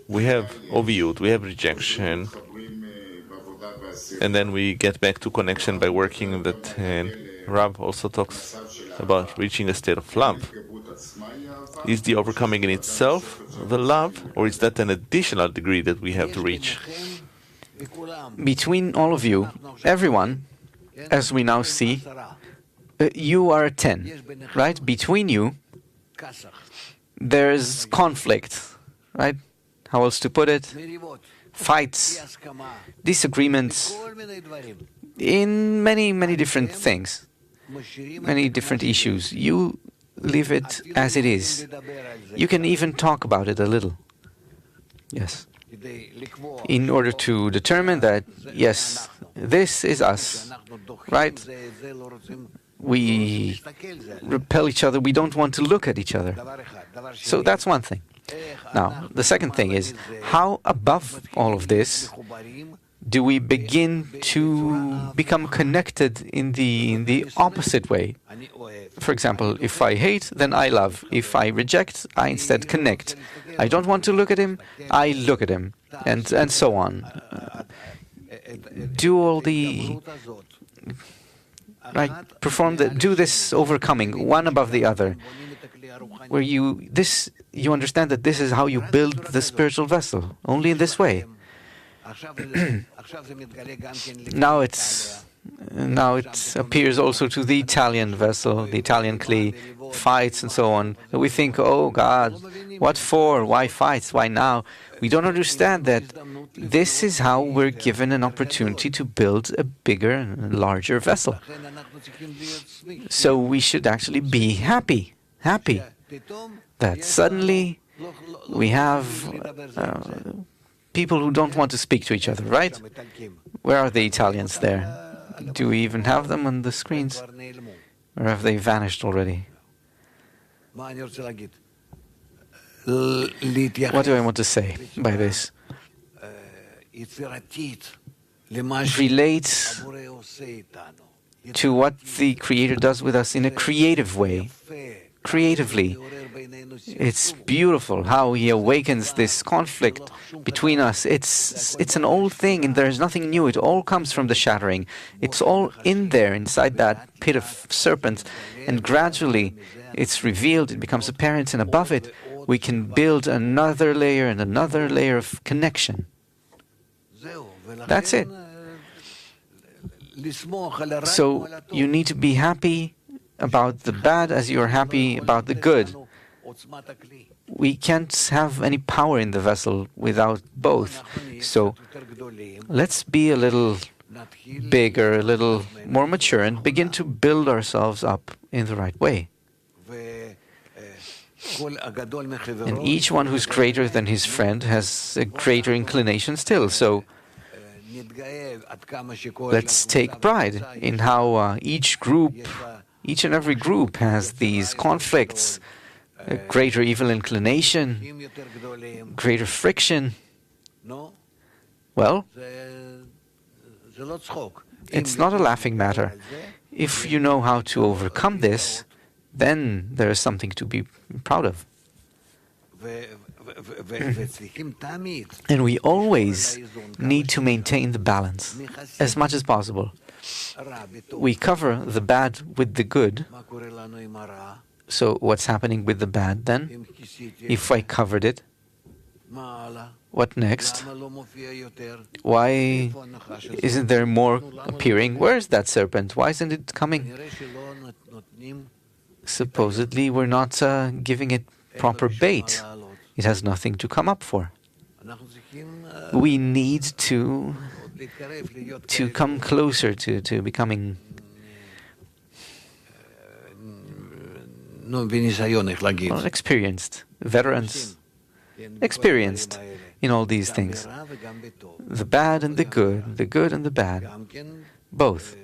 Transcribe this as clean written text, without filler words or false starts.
We have oviyut, we have rejection, and then we get back to connection by working the 10. Rab also talks about reaching a state of love. Is the overcoming in itself the love, or is that an additional degree that we have to reach? Between all of you, everyone, as we now see, you are a 10, right? Between you, there's conflict, right? How else to put it? Fights, disagreements, in many, many different things, many different issues. You leave it as it is. You can even talk about it a little. Yes. In order to determine that, yes, this is us, right? We repel each other. We don't want to look at each other. So that's one thing. Now, the second thing is, how above all of this do we begin to become connected in the opposite way? For example, if I hate, then I love. If I reject, I instead connect. I don't want to look at him, I look at him, and so on. Do all the right, do this overcoming, one above the other, where you understand that this is how you build the spiritual vessel, only in this way. Now it appears also to the Italian vessel, the Italian Kli, fights and so on. And we think, oh God, what for? Why fights? Why now? We don't understand that this is how we're given an opportunity to build a bigger and larger vessel. So we should actually be happy that suddenly we have people who don't want to speak to each other, right? Where are the Italians there? Do we even have them on the screens? Or have they vanished already? What do I want to say by this? It relates to what the Creator does with us in a creative way, creatively. It's beautiful how He awakens this conflict between us. It's an old thing, and there's nothing new. It all comes from the shattering. It's all in there, inside that pit of serpents, and gradually it's revealed, it becomes apparent, and above it we can build another layer and another layer of connection. That's it. So you need to be happy about the bad as you are happy about the good. We can't have any power in the vessel without both. So let's be a little bigger, a little more mature, and begin to build ourselves up in the right way. And each one who's greater than his friend has a greater inclination still. So let's take pride in how each and every group has these conflicts, a greater evil inclination, greater friction. Well, it's not a laughing matter. If you know how to overcome this, then there is something to be proud of. And we always need to maintain the balance as much as possible. We cover the bad with the good. So what's happening with the bad then? If I covered it, what next? Why isn't there more appearing? Where is that serpent? Why isn't it coming? Supposedly we're not giving it proper bait. It has nothing to come up for. We need to come closer to becoming experienced, veterans, experienced in all these things. The bad and the good and the bad, both.